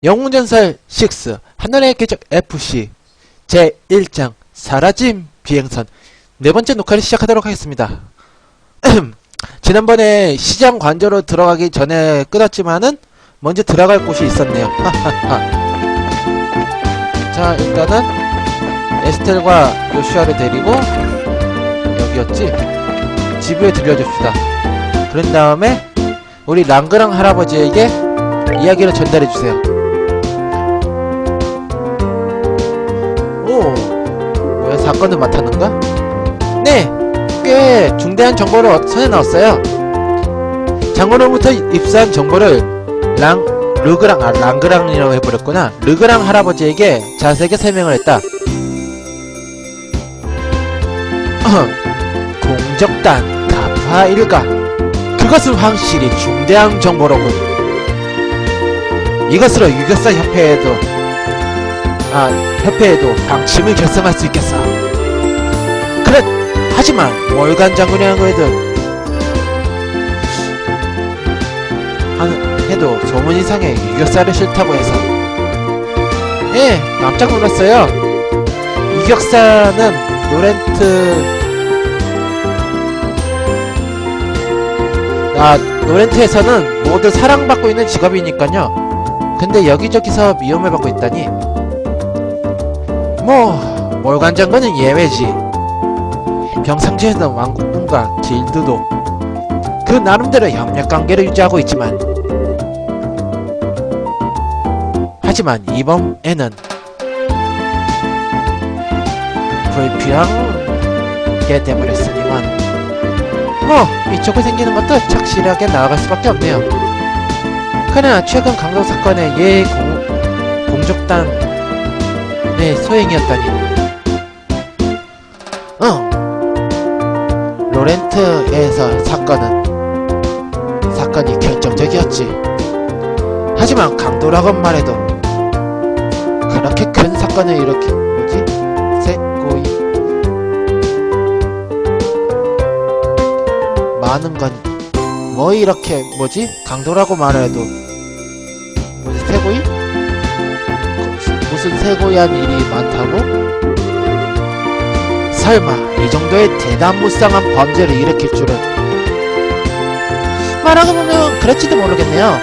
영웅전설 6 하늘의 궤적 FC 제1장 사라짐 비행선 네번째 녹화를 시작하도록 하겠습니다. 지난번에 시장 관저로 들어가기 전에 끊었지만은 먼저 들어갈 곳이 있었네요. 자, 일단은 에스텔과 요슈아를 데리고 여기였지? 지부에 들려줍시다. 그런 다음에 우리 랑그랑 할아버지에게 이야기를 전달해주세요. 오, 뭐야, 사건을 맡았는가? 네, 꽤 중대한 정보를 손에 넣었어요. 장군으로부터 입수한 정보를 랑그랑이라고 해버렸구나. 르그랑 할아버지에게 자세하게 설명을 했다. 공적단 가파 일가, 그것은 확실히 중대한 정보로군. 이것으로 유격사 협회에도 방침을 결성할 수 있겠어. 그래, 하지만 월간 장군이라고 해도 소문이상의 유격사를 싫다고 해서. 예, 깜짝 놀랐어요. 유격사는 노렌트에서는 모두 사랑받고 있는 직업이니까요. 근데 여기저기서 미움을 받고 있다니. 몰간 장군은 예외지. 병상지에서 왕국군과 길드도 그 나름대로 협력관계를 유지하고 있지만, 하지만 이번에는 불필요하게 돼버렸으니만 이쪽에 생기는 것도 착실하게 나아갈 수밖에 없네요. 그러나 최근 강도 사건의 공적단의 소행이었다니. 로렌트에서 사건이 결정적이었지. 하지만 강도라고 말해도 그렇게 큰 사건을 많은 건 강도라고 말해도 세고이? 무슨 세고이한 일이 많다고? 설마 이 정도의 대단무쌍한 범죄를 일으킬 줄은. 말하고 보면 그럴지도 모르겠네요.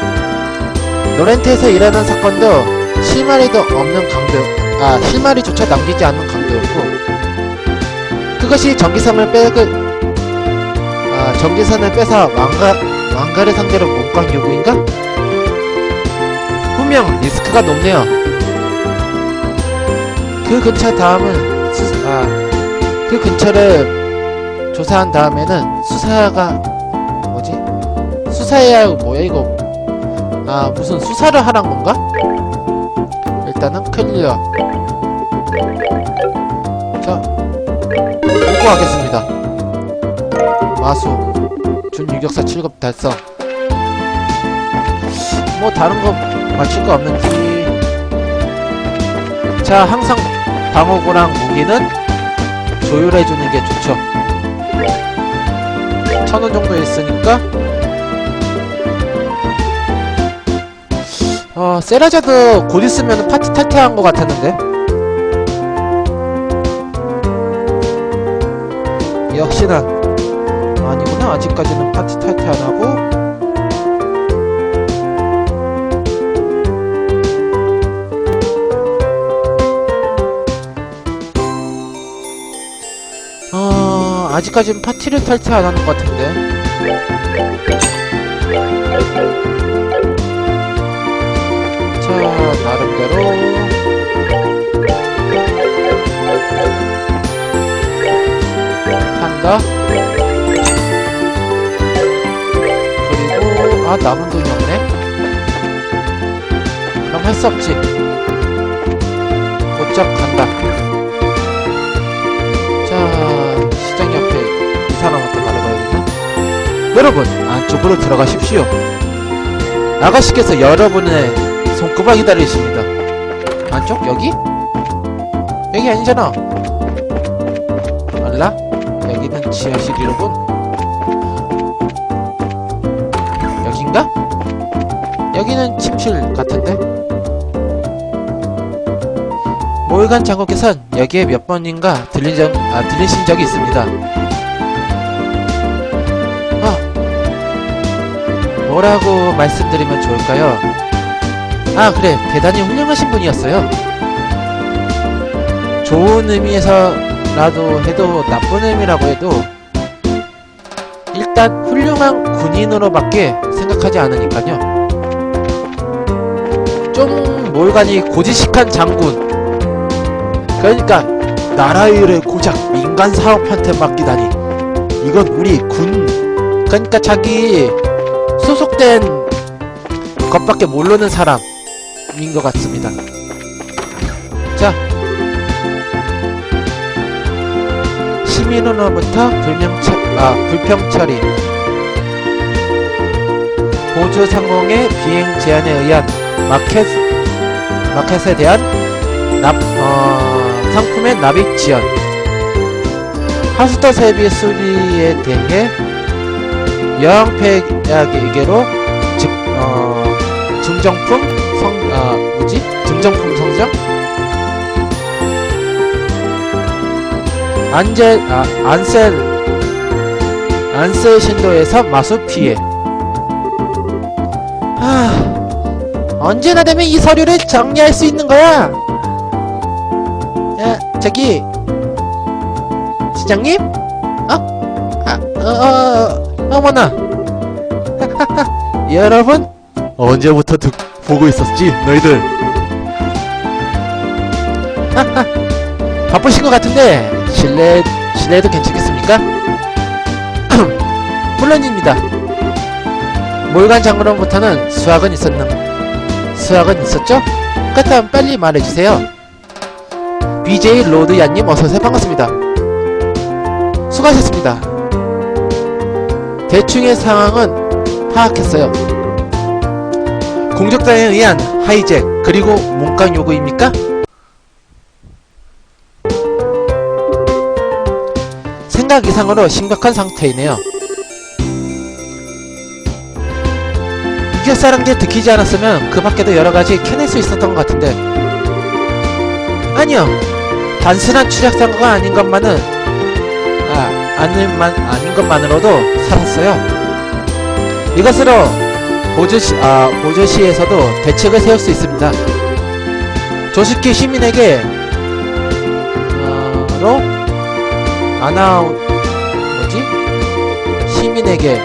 로렌트에서 일어난 사건도 실마리조차 남기지 않는 강도였고, 그것이 전기선을 빼서 왕가를 상대로 몸광 요구인가? 분명 리스크가 높네요. 그 근처를 조사한 다음에는 수사해야 뭐야 이거? 무슨 수사를 하란 건가? 일단은 클리어. 자, 보고하겠습니다. 마수 준유격사 7급 달성. 다른 거 맞출 거 없는지. 자, 항상 방어구랑 무기는 조율해주는 게 좋죠. 1000원 정도 있으니까. 세라자도 곧 있으면 파티 탈퇴한 것 같았는데. 역시나 아니구나. 아직까지는 파티 탈퇴 안 하고. 아직까지는 파티를 탈퇴 안 하는 것 같은데. 자, 나름대로 한다. 그리고 남은 돈이 없네. 그럼 할 수 없지. 곧장 간다. 자, 시장 옆에 이 사람한테 말해봐야겠나? 여러분, 안쪽으로 들어가십시오. 아가씨께서 여러분의 손꼽아 기다리십니다. 안쪽? 여기? 여기 아니잖아. 몰라? 여기는 지하실이로군. 여긴가? 여기는 침실 같은데? 보위관 장군께서는 여기에 몇 번인가 들리신 적이 있습니다. 뭐라고 말씀드리면 좋을까요? 아, 그래. 대단히 훌륭하신 분이었어요. 좋은 의미에서라도 해도 나쁜 의미라고 해도 일단 훌륭한 군인으로밖에 생각하지 않으니까요. 좀 몰간이 고지식한 장군, 그러니까 나라의 일을 고작 민간 사업한테 맡기다니, 이건 우리 군, 그러니까 자기 소속된 것밖에 모르는 사람인 것 같습니다. 자, 시민으로부터 불평 처리, 보조 상공의 비행 제한에 의한 마켓에 대한 상품의 납입 지연, 하수도 세비 수리에 대해 여왕폐하에게로 증정품 성정, 안셀 신도에서 마수 피해. 언제나 되면 이 서류를 정리할 수 있는 거야. 야, 저기 시장님? 어머나. 여러분, 언제부터 보고 있었지, 너희들? 바쁘신 것 같은데 실례해도 괜찮겠습니까? 물론입니다. 몰간 장군으로부터는 수학은 있었죠? 그렇다면 빨리 말해주세요. BJ 로드 야님 어서오세요. 반갑습니다. 수고하셨습니다. 대충의 상황은 파악했어요. 공적단에 의한 하이잭 그리고 몸강 요구입니까? 생각 이상으로 심각한 상태이네요. 유격사랑제 들키지 않았으면 그 밖에도 여러가지 캐낼 수 있었던 것 같은데, 아니요, 단순한 추적사고가 아닌 것만으로도 살았어요. 이것으로 보조시에서도 대책을 세울 수 있습니다. 조식기 시민에게 시민에게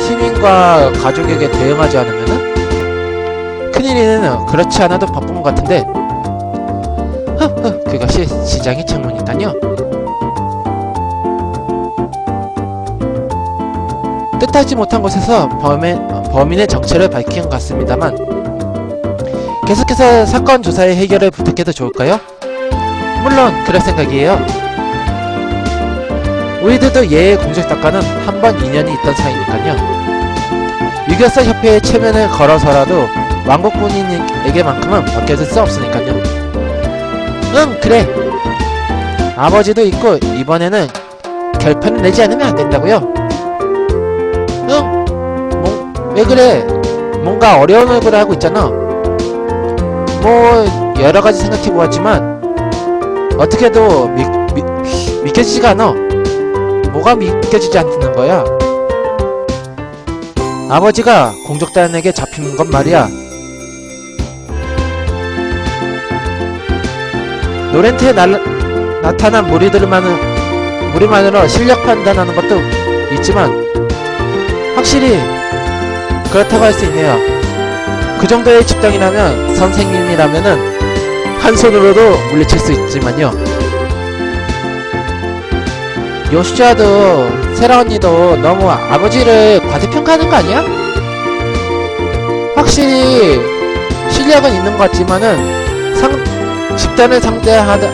시민과 가족에게 대응하지 않으면은 큰일이는 그렇지 않아도 바쁜 것 같은데, 그것이 시장의 책무니까요. 뜻하지 못한 곳에서 범인의 정체를 밝힌 것 같습니다만, 계속해서 사건 조사의 해결을 부탁해도 좋을까요? 물론 그럴 생각이에요. 우리들도 예의 공적작가는 한 번 인연이 있던 사이니까요. 유격사 협회에 체면을 걸어서라도 왕국군인에게만큼은 맡겨둘 수 없으니까요. 응, 그래. 아버지도 있고 이번에는 결판을 내지 않으면 안 된다고요. 응. 왜 그래? 뭔가 어려운 얼굴을 하고 있잖아. 여러 가지 생각해 보았지만 어떻게도 믿겨지지가 않아. 뭐가 믿겨지지 않는 거야? 아버지가 공적단에게 잡힌 건 말이야. 노렌트에 나타난 무리만으로 실력 판단하는 것도 있지만 확실히 그렇다고 할 수 있네요. 그 정도의 집단이라면, 선생님이라면은 한 손으로도 물리칠 수 있지만요. 요시자도 세라 언니도 너무 아버지를 과대평가하는 거 아니야? 확실히 실력은 있는 것 같지만은 집단을 상대하는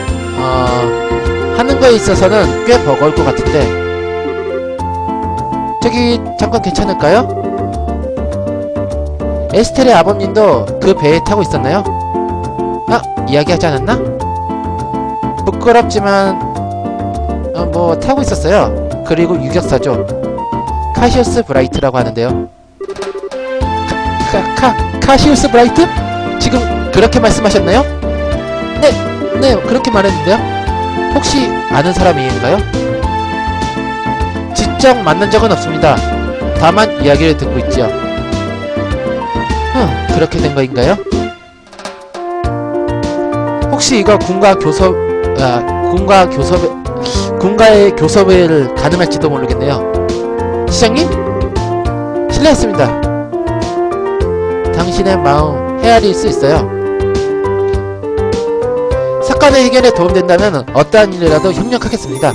하는 거에 있어서는 꽤 버거울 것 같은데, 저기 잠깐 괜찮을까요? 에스텔의 아버님도 그 배에 타고 있었나요? 이야기하지 않았나? 부끄럽지만 뭐 타고 있었어요. 그리고 유격사죠. 카시오스 브라이트라고 하는데요. 카시우스 브라이트? 지금 그렇게 말씀하셨나요? 네, 그렇게 말했는데요. 혹시 아는 사람인가요? 직접 만난 적은 없습니다. 다만 이야기를 듣고 있지요. 그렇게 된 거인가요? 혹시 이거 군가의 교섭을 가능할지도 모르겠네요. 시장님? 실례했습니다. 당신의 마음 헤아릴 수 있어요. 사건의 해결에 도움된다면 어떠한 일이라도 협력하겠습니다.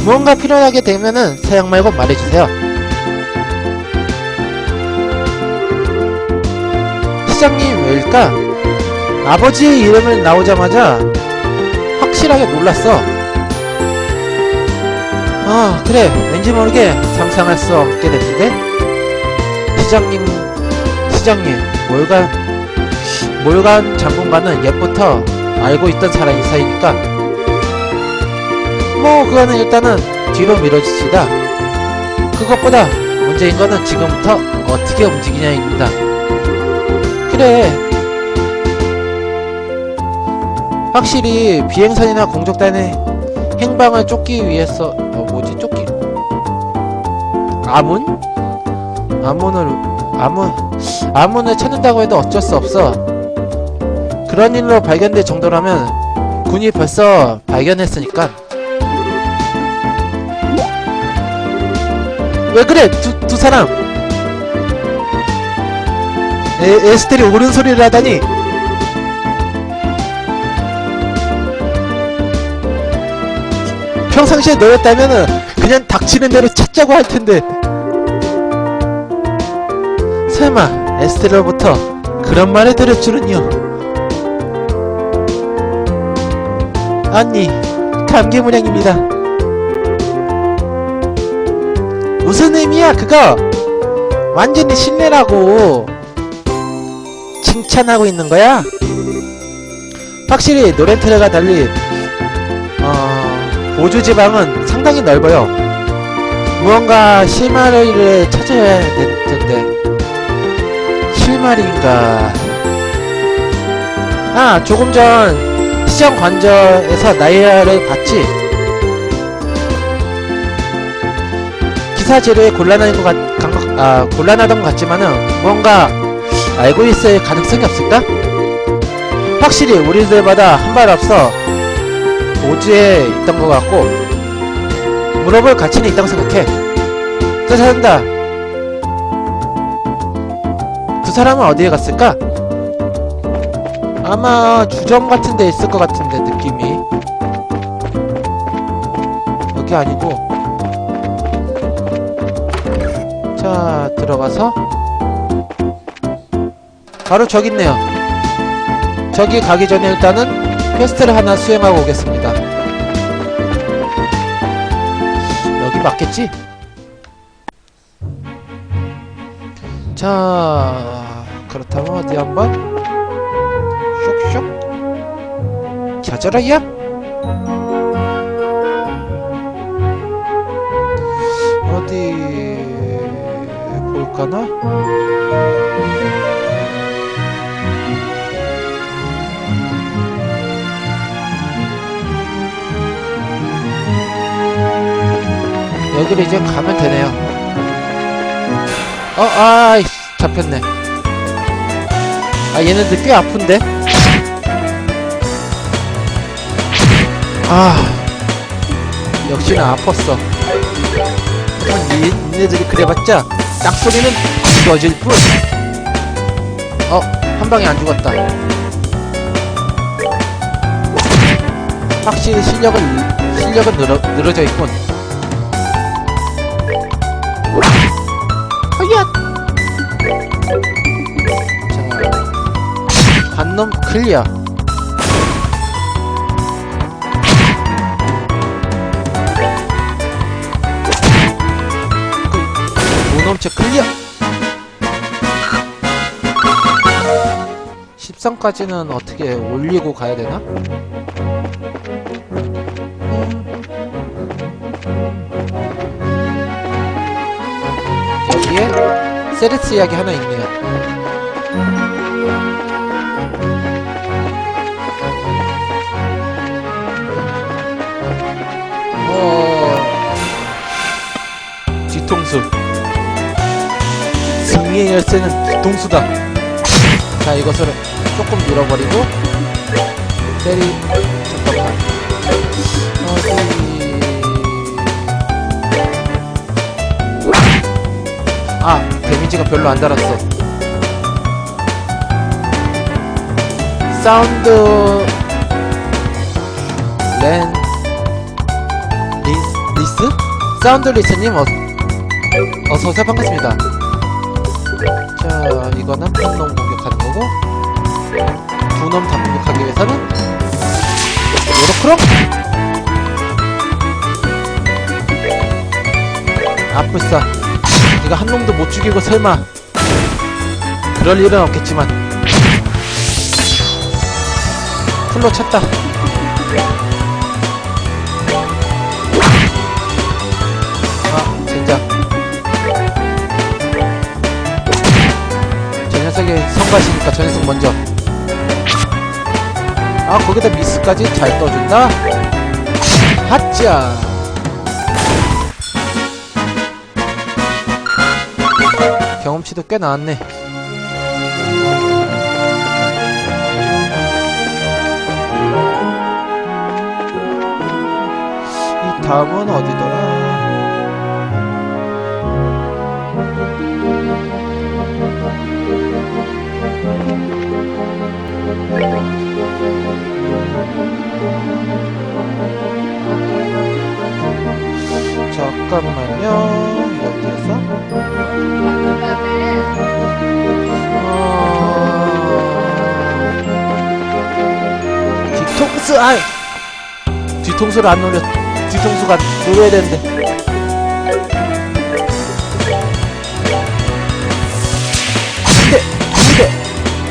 무언가 필요하게 되면은 사양 말고 말해주세요. 시장님 왜일까? 아버지의 이름을 나오자마자 확실하게 놀랐어. 그래, 왠지 모르게 상상할 수 없게 됐는데. 시장님 몰간 장군과는 옛부터 알고 있던 사이니까 그거는 일단은 뒤로 밀어줍시다. 그것보다 문제인 거는 지금부터 어떻게 움직이냐입니다. 그래, 확실히 비행선이나 공적단의 행방을 쫓기 위해서 아문을 찾는다고 해도 어쩔 수 없어. 그런 일로 발견될 정도라면 군이 벌써 발견했으니까. 왜 그래? 두 사람 에스텔이 옳은 소리를 하다니. 평상시에 너였다면은 그냥 닥치는 대로 찾자고 할 텐데. 설마 에스테로부터 그런 말을 들을 줄은요. 아니, 감개무량입니다. 무슨 의미야 그거? 완전히 신뢰라고. 칭찬하고 있는 거야? 확실히 노렌테르가 달리 보조 지방은 상당히 넓어요. 무언가 실마리를 찾아야 될 텐데. 실마리인가? 조금 전 시장 관저에서 나이아를 봤지. 기사 지르에 곤란하던 것 같지만은 무언가 알고 있을 가능성이 없을까? 확실히 우리들마다 한 발 앞서 보주에 있던 것 같고 물어볼 가치는 있다고 생각해. 찾아간다. 두 사람은 어디에 갔을까? 아마 주점 같은 데 있을 것 같은데, 느낌이. 여기 아니고. 자, 들어가서 바로 저기 있네요. 저기 가기 전에 일단은 퀘스트를 하나 수행하고 오겠습니다. 여기 맞겠지? 자, 그렇다면 어디 한번 쇽쇽 갸저라야? 어디 볼까나? 여기로 이제 가면 되네요. 아이씨, 잡혔네. 얘네들 꽤 아픈데? 역시나 아팠어. 얘네들이 그래봤자 땅소리는 꺼질 뿐. 한 방에 안 죽었다. 확실히 실력은 늘어져 있군. 자, 관놈 클리어. 무놈체 클리어. 10성까지는 어떻게 올리고 가야 되나? 여기에 세레스 이야기 하나 있네요. 뒤통수. 승리의 열쇠는 뒤통수다. 자, 이것을 조금 밀어버리고 잠깐만. 데미지가 별로 안 달았어. 사운드 리스? 사운드 리스님 어서오세요. 반갑습니다. 자, 이거는 한 놈 공격하는 거고, 두 놈 다 공격하기 위해서는 요렇크롬? 아뿔싸. 네가 한 놈도 못 죽이고 설마. 그럴 일은 없겠지만. 풀로 찼다. 젠장. 저 녀석이 성가시니까 저 녀석 먼저. 거기다 미스까지 잘 떠준다. 핫자. 경험치도 꽤 나왔네. 이 다음은 어디더라? 잠깐만요. 여기에서 뒤통수. 뒤통수를 안 노려. 뒤통수가 노려야 되는데.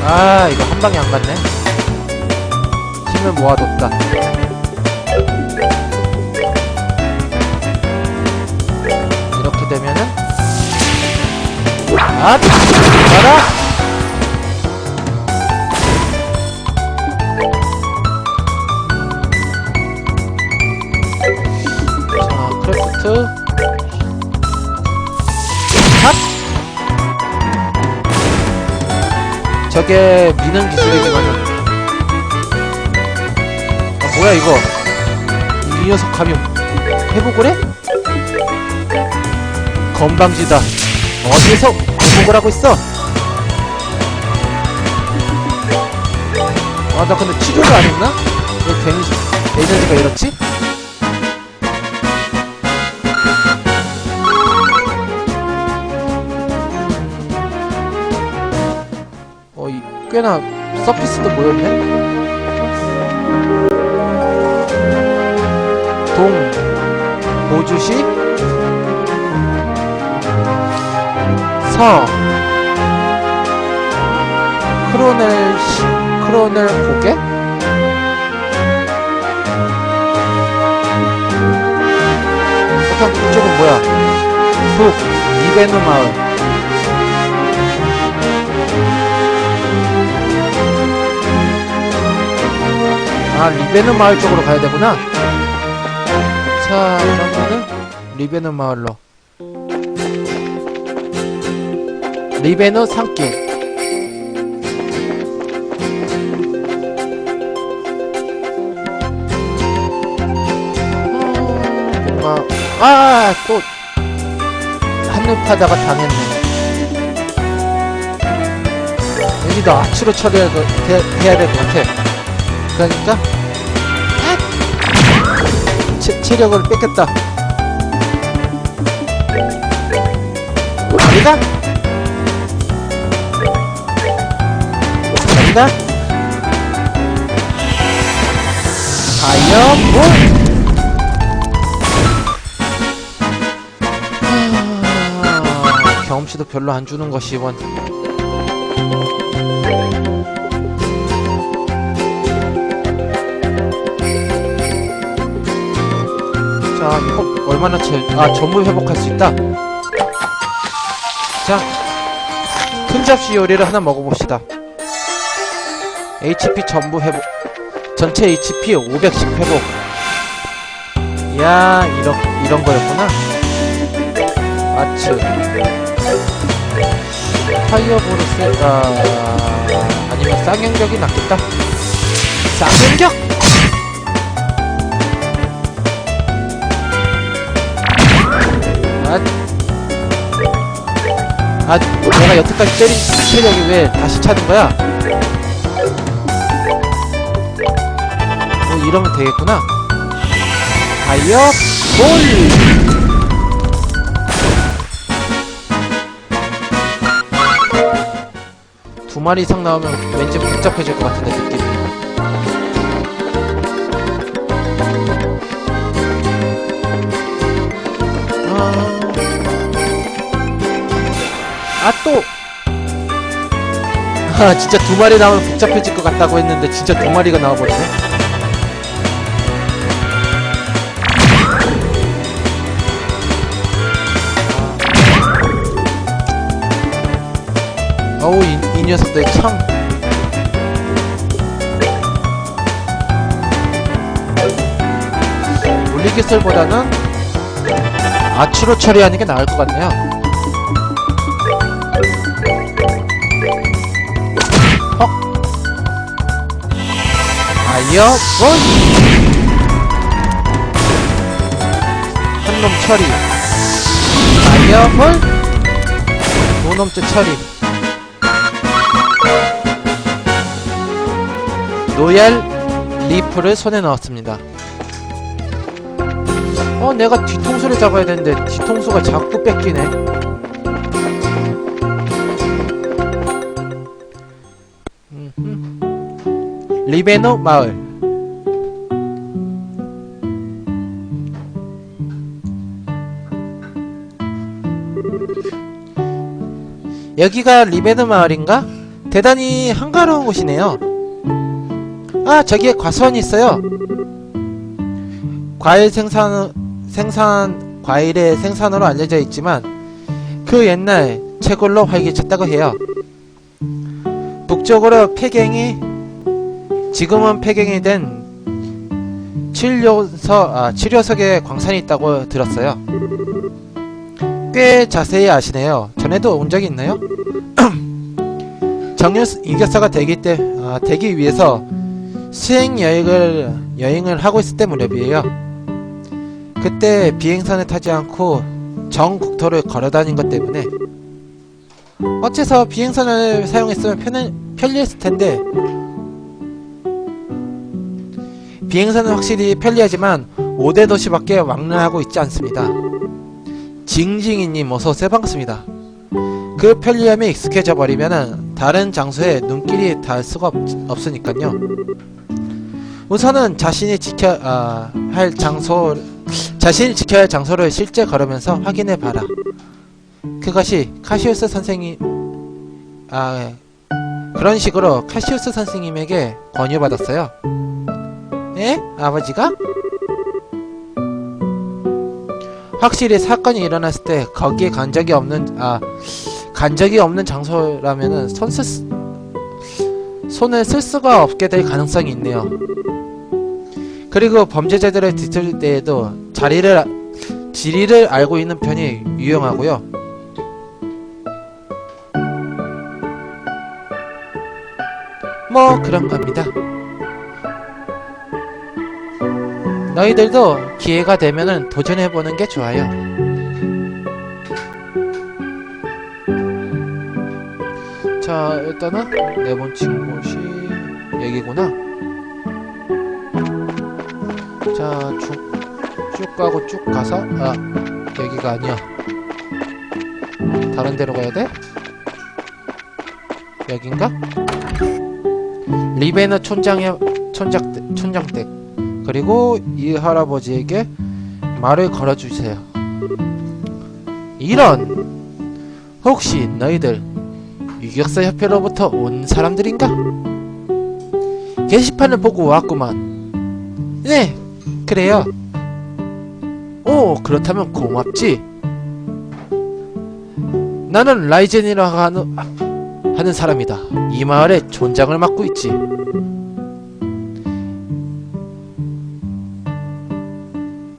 안돼. 이거 한 방에 안 갔네. 힘을 모아뒀다. 이렇게 되면은 가라. 자, 크래프트. 저게 미는 기술이지만은. 뭐야 이거. 이 녀석 감히 회복을 해? 건방지다. 어디에서 회복을 하고 있어? 나 근데 치료를 안 했나? 왜 데미지 에이전트가 이렇지? 꽤나 서피스도 모였네? 보주시 크로넬 고개? 이쪽은 뭐야? 리베누 마을. 리베누 마을 쪽으로 가야 되구나. 자, 그러면은 리베누 마을로. 리베누 산길. 또 한눈파다가 당했네. 여기도 아치로 처리해야 될 것 같아. 그러니까 체력을 뺏겼다. 아니다? 파이어볼! 경험치도 별로 안 주는 것이 이번. 자, 이거 얼마나 전부 회복할 수 있다. 자, 접시 요리를 하나 먹어봅시다. HP 전부 회복, 전체 HP 500씩 회복. 이야, 이런 거였구나. 마츠 파이어볼을 쓸까? 아니면 쌍용격이 낫겠다. 쌍용격! 내가 여태까지 때린 체력이 왜 다시 차는 거야? 뭐 이러면 되겠구나. 파이어 볼! 두 마리 이상 나오면 왠지 복잡해질 것 같은데, 느낌이. 또! 진짜 두 마리 나오면 복잡해질 것 같다고 했는데 진짜 두 마리가 나와버리네. 어우, 이 녀석들 참. 물리기술보다는 아치로 처리하는 게 나을 것 같네요. 파이어 볼! 한 놈 처리. 파이어 볼! 두 놈째 처리. 로얄 리프를 손에 넣었습니다. 내가 뒤통수를 잡아야 되는데 뒤통수가 자꾸 뺏기네. 리베노 마을. 여기가 리베노 마을인가? 대단히 한가로운 곳이네요. 저기에 과수원이 있어요. 과일의 생산으로 알려져 있지만 그 옛날 채굴로 활기찼다고 해요. 북쪽으로 지금은 폐경이 된 치료석에 광산이 있다고 들었어요. 꽤 자세히 아시네요. 전에도 온 적이 있나요? 정유 이격사가 되기 위해서 수행 여행을 하고 있을 때 무렵이에요. 그때 비행선을 타지 않고 정 국토를 걸어다닌 것 때문에 어째서 비행선을 사용했으면 편리했을 텐데. 비행선은 확실히 편리하지만 5대 도시밖에 왕래하고 있지 않습니다. 징징이님 어서오세요. 반갑습니다. 그 편리함에 익숙해져 버리면은 다른 장소에 눈길이 닿을 수가 없으니까요. 우선은 자신이 지켜야 할 장소를 실제 걸으면서 확인해 봐라. 그것이 카시우스 선생님 그런 식으로 카시우스 선생님에게 권유받았어요. 에? 아버지가? 확실히 사건이 일어났을 때 거기에 간 적이 없는 장소라면은 손을 쓸 수가 없게 될 가능성이 있네요. 그리고 범죄자들을 뒤틀 때에도 지리를 알고 있는 편이 유용하고요. 뭐 그런 겁니다. 너희들도 기회가 되면은 도전해보는 게 좋아요. 자, 일단은 내보친 곳이 여기구나. 자, 쭉 가고 쭉 가서 여기가 아니야. 다른 데로 가야 돼? 여긴가? 리베너 촌장댁. 그리고 이 할아버지에게 말을 걸어주세요. 이런! 혹시 너희들 유격사 협회로부터 온 사람들인가? 게시판을 보고 왔구만. 네, 그래요. 오, 그렇다면 고맙지. 나는 라이젠이라고 하는 하는 사람이다. 이 마을의 촌장을 맡고 있지.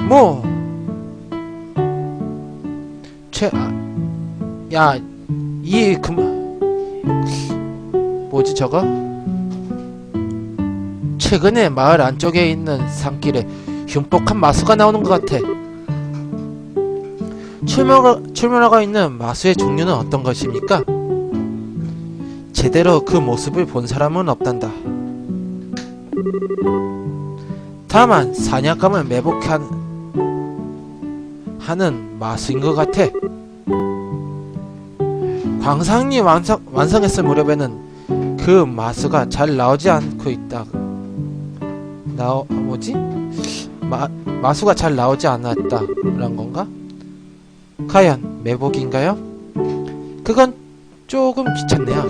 뭐 야, 뭐지 저거? 최근에 마을 안쪽에 있는 산길에 흉폭한 마수가 나오는 것 같아. 출몰하고 있는 마수의 종류는 어떤 것입니까? 제대로 그 모습을 본 사람은 없단다. 다만 사냥감을 매복하는 마수인 것 같아. 광상이 완성했을 무렵에는 그 마수가 잘 나오지 않고 있다. 마수가 잘 나오지 않았다 란 건가? 과연 매복인가요? 그건 조금 귀찮네요.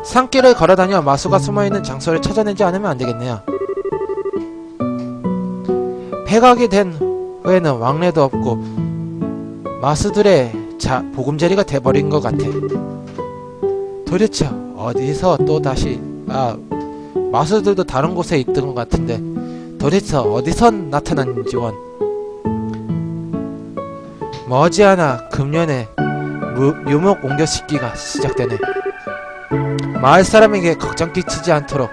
산길을 걸어다녀 마수가 숨어있는 장소를 찾아내지 않으면 안되겠네요. 폐각이 된 후에는 왕래도 없고 마수들의 보금자리가 돼버린 것 같아. 도대체 어디서 또 다시 마수들도 다른 곳에 있던 것 같은데 도대체 어디서 나타났는지 원. 머지않아 금년에 묘목 옮겨싣기가 시작되네. 마을 사람에게 걱정 끼치지 않도록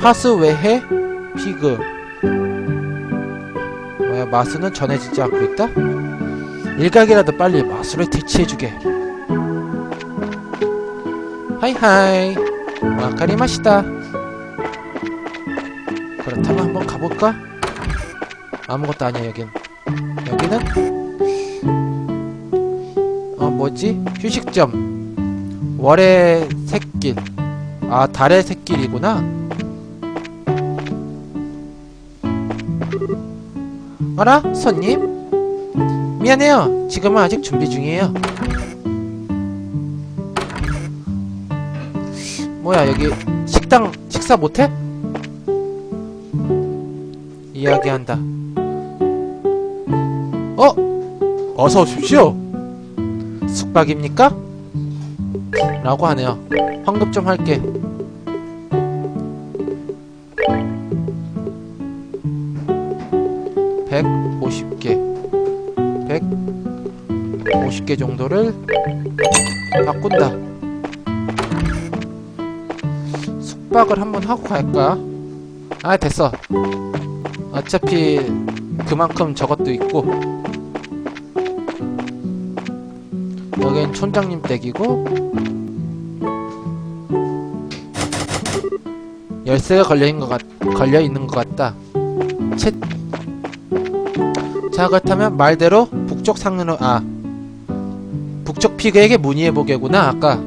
파수 외해 피그 마수는 전해지지 않고 있다? 일각이라도 빨리 마수를 퇴치해주게. 하이하이 와카리마시다. 그렇다면 한번 가볼까? 아무것도 아니야. 여기는 휴식점. 월의 샛길. 달의 샛길이구나. 어라? 손님? 미안해요. 지금은 아직 준비 중이에요. 뭐야, 여기 식사 못해? 이야기한다. 어서 오십시오. 숙박입니까? 라고 하네요. 환급 좀 할게. $150개 정도를 바꾼다. 숙박을 한번 하고 갈까? 됐어. 어차피 그만큼 저것도 있고. 여긴 촌장님 댁이고 열쇠가 걸려있는 것 같다. 자, 그렇다면 말대로 북쪽 상류로 북쪽 피그에게 문의해보게구나. 아까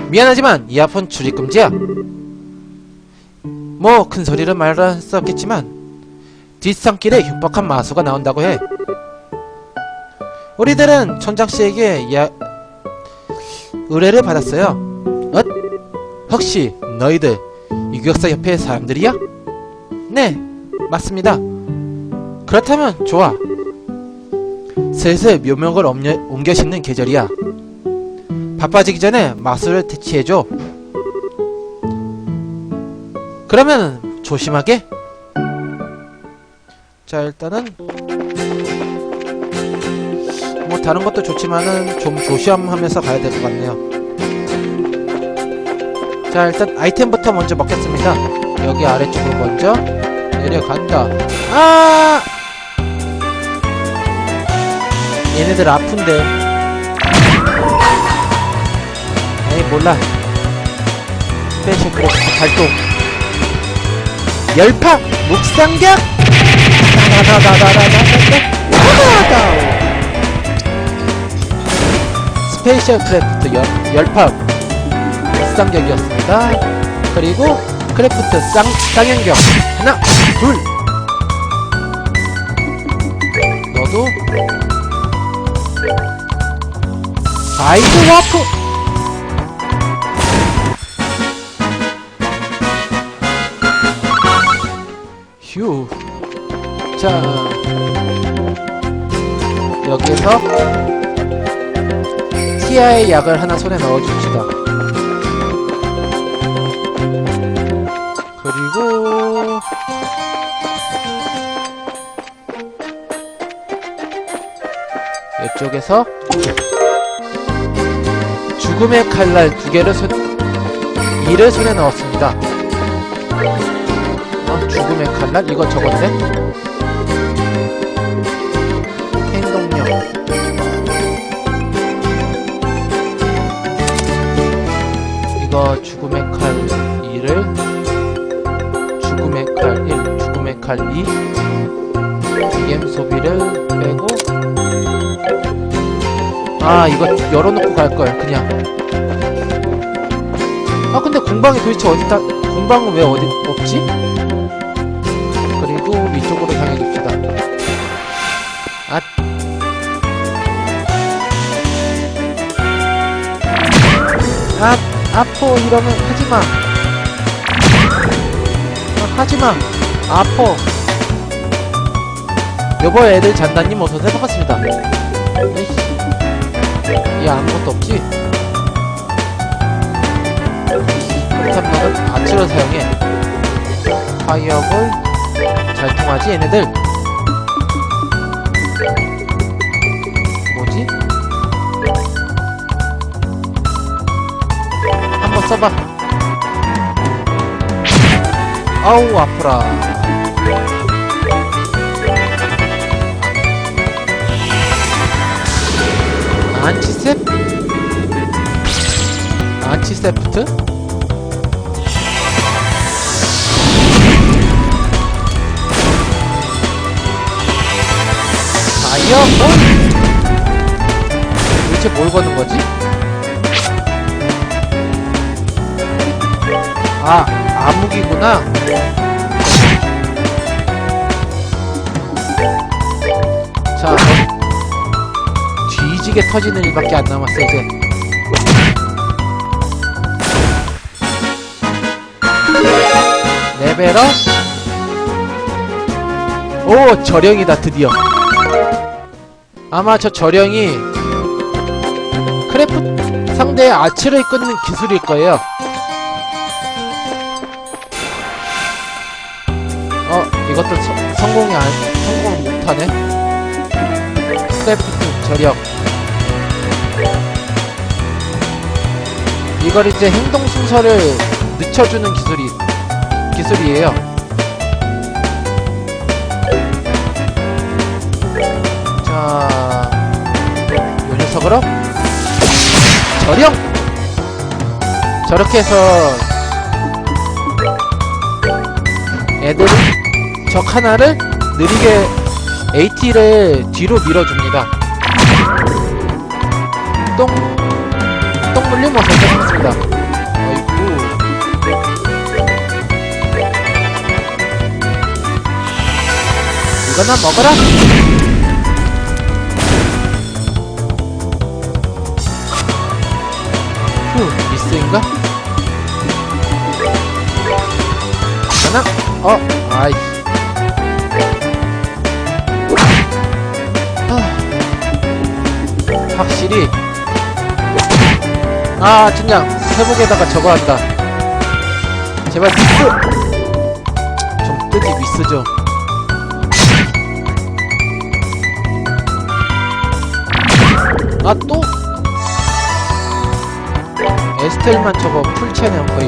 미안하지만 이어폰 출입금지야. 뭐 큰소리를 말할 수 없겠지만 뒷산길에 흉폭한 마수가 나온다고 해. 우리들은 촌장씨에게 의뢰를 받았어요. 혹시 너희들 유격사 협회의 사람들이야? 네, 맞습니다. 그렇다면 좋아. 슬슬 묘목을 옮겨 싣는 계절이야. 바빠지기 전에 마수를 퇴치해줘. 그러면 조심하게. 자, 일단은 뭐 다른 것도 좋지만은 좀 조심하면서 가야 될 것 같네요. 자, 일단 아이템부터 먼저 먹겠습니다. 여기 아래쪽으로 먼저 내려간다. 얘네들 아픈데. 에이, 몰라. 스페셜 크래프트 발동. 열파 묵상격. 스페셜 크래프트 열파 묵상격이었습니다. 그리고 크래프트 쌍연격. 하나, 둘. 너도 아이스 와프. 휴. 자, 여기에서 티아의 약을 하나 손에 넣어줍시다. 그리고 이쪽에서 죽음의 칼날 2개를 이를 손에 넣었습니다. 죽음의 칼날? 이거 저건데? 행동력. 이거 죽음의 칼 2를 죽음의 칼 1, 죽음의 칼 2, EM 소비를 빼고, 이거 열어놓고 갈걸 그냥. 근데 공방이 도대체 어디다, 공방은 왜 어디 없지? 그리고 위쪽으로 향해줍시다. 아포. 이러면 하지마. 하지마. 아포. 여보 애들 잔다님 어서오세요. 반갑습니다. 얘 아무것도 없지? 탑너는 아치를 사용해. 파이어볼 잘 통하지 얘네들? 뭐지? 한번 써봐. 아우 아프라. 안치세프트? 도대체 뭘 거는 거지? 암흑이구나. 자, 뒤지게 터지는 일밖에 안 남았어 이제. 레벨업. 오, 저령이다 드디어. 아마 저 저령이 크래프 상대의 아치를 끊는 기술일 거예요. 이것도 성공을 못하네. 크래프트 저령. 이걸 이제 행동 순서를 늦춰주는 기술이에요. 자, 요 녀석으로 저령! 저렇게 해서 애들은 적 하나를 느리게 AT를 뒤로 밀어줍니다. 똥 물림 어서 잡았습니다. 어이구. 이거나 먹어라! 미스인가? 하나? 아이씨. 확실히 젠장 회복에다가 저거 한다. 제발 미스! 좀 뜨지 미스 좀. 또? 에스텔만 저거 풀체네요 거의.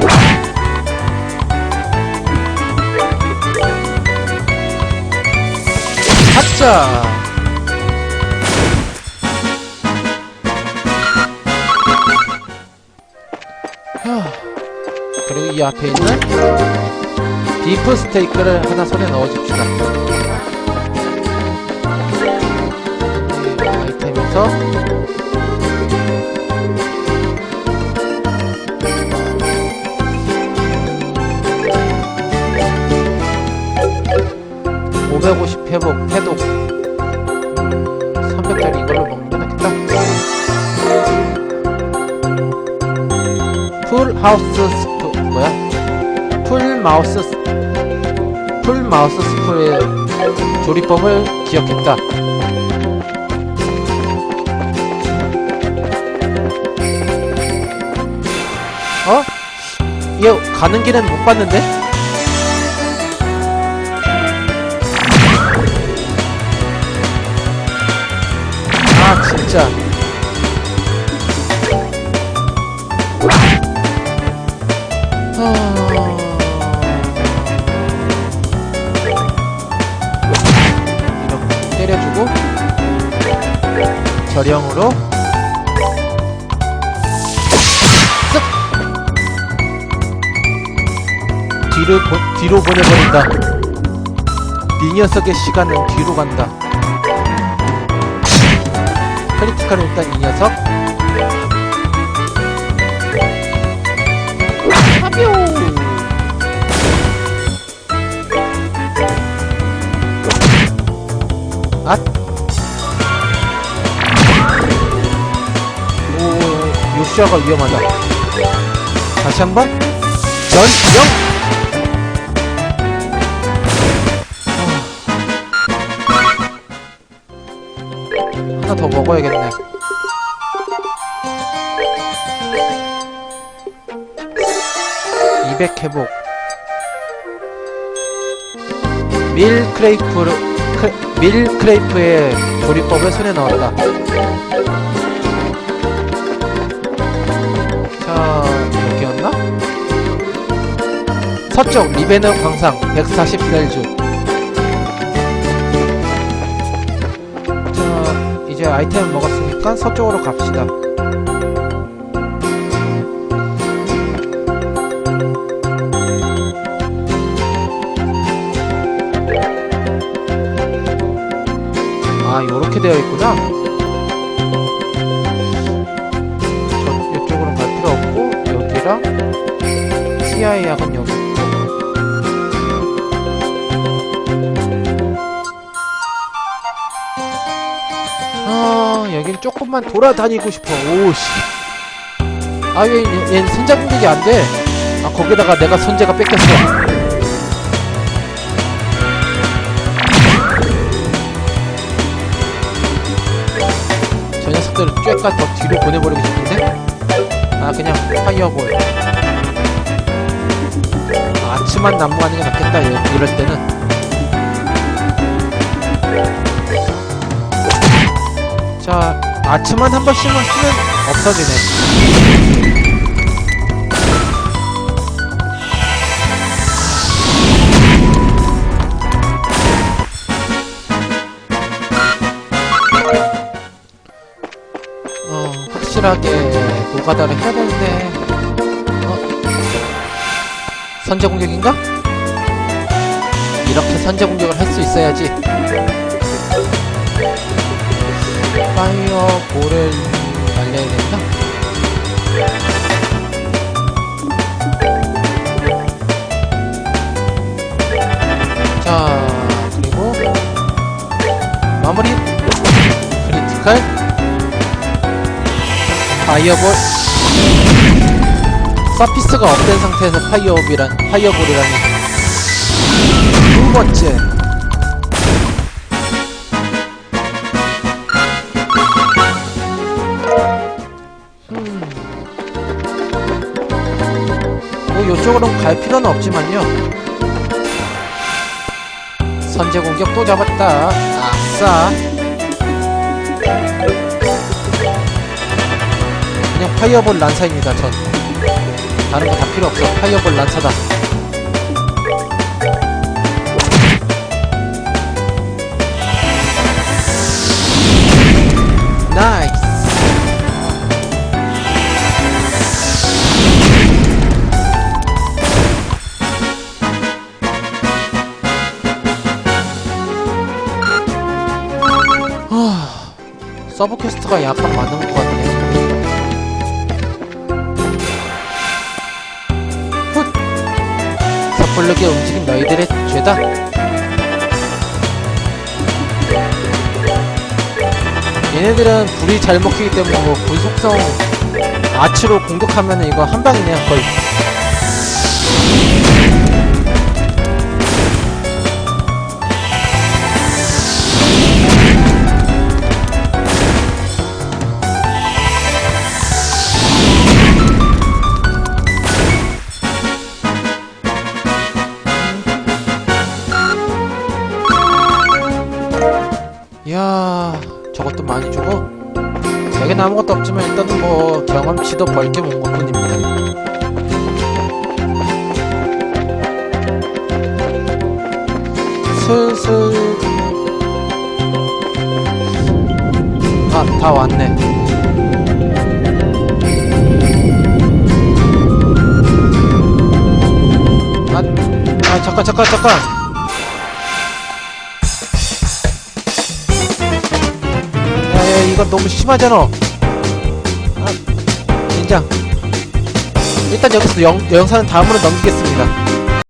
가짜. 그리고 이 앞에 있는 비프 스테이크를 하나 손에 넣어줍시다. 아이템에서 550 해독 300짜리 이걸로 먹는 게 낫겠다. 풀 마우스 스프의 조리법을 기억했다. 어? 얘 가는 길엔 못 봤는데? 아 진짜. 이렇게 때려주고 저령으로 쓱! 뒤로 보내버린다. 네 녀석의 시간은 뒤로 간다. 크리티컬은 일단 이 녀석 하뷰. 앗. 오, 요시아가 위험하다. 다시 한번 전령. 하나 더 먹어야겠네. 회복. 밀크레이프의 조리법을 손에 넣었다. 자, 여기였나? 서쪽 리베너 광산 140셀주. 자, 이제 아이템을 먹었으니까 서쪽으로 갑시다. 아, 요렇게 되어 있구나. 이쪽으로는 갈 필요 없고, 여기랑 CIA 약은 여기 있고. 아, 여긴 조금만 돌아다니고 싶어. 오씨. 아, 얘는 선제 공격이 안 돼. 아, 거기다가 내가 선제가 뺏겼어. 저 녀석들을 쬐까 더 뒤로 보내버리고 싶은데? 아, 그냥 파이어볼. 아츠만 난무하는 게 낫겠다, 이럴 때는. 자, 아츠만 한 번씩만 쓰면 없어지네. 확실하게 노가다를 해야 되는데. 선제 공격인가? 이렇게 선제 공격을 할 수 있어야지. 파이어볼을 날려야 된다. 자, 그리고 마무리. 크리티컬 파이어볼. 서피스가 업된 상태에서 파이어볼이라니. 두 번째. 뭐 요쪽으로는 갈 필요는 없지만요. 선제 공격 또 잡았다. 아싸. 그냥 파이어볼 란사입니다. 전 다른 거 다 필요 없어. 파이어볼 란사다. 나이스. 서브 퀘스트가 약간 많은 것 같네. 섣부르게 움직인 너희들의 죄다. 얘네들은 불이 잘 먹히기 때문에 뭐 불 속성 아치로 공격하면은 이거 한방이네요 거의. 이야, 저것도 많이 주고. 여긴 아무것도 없지만 일단은 뭐 경험치도 벌게 온 것뿐입니다. 슬슬 다 왔네. 잠깐. 야, 이건 너무 심하잖아. 진짜. 일단 여기서 영상은 다음으로 넘기겠습니다.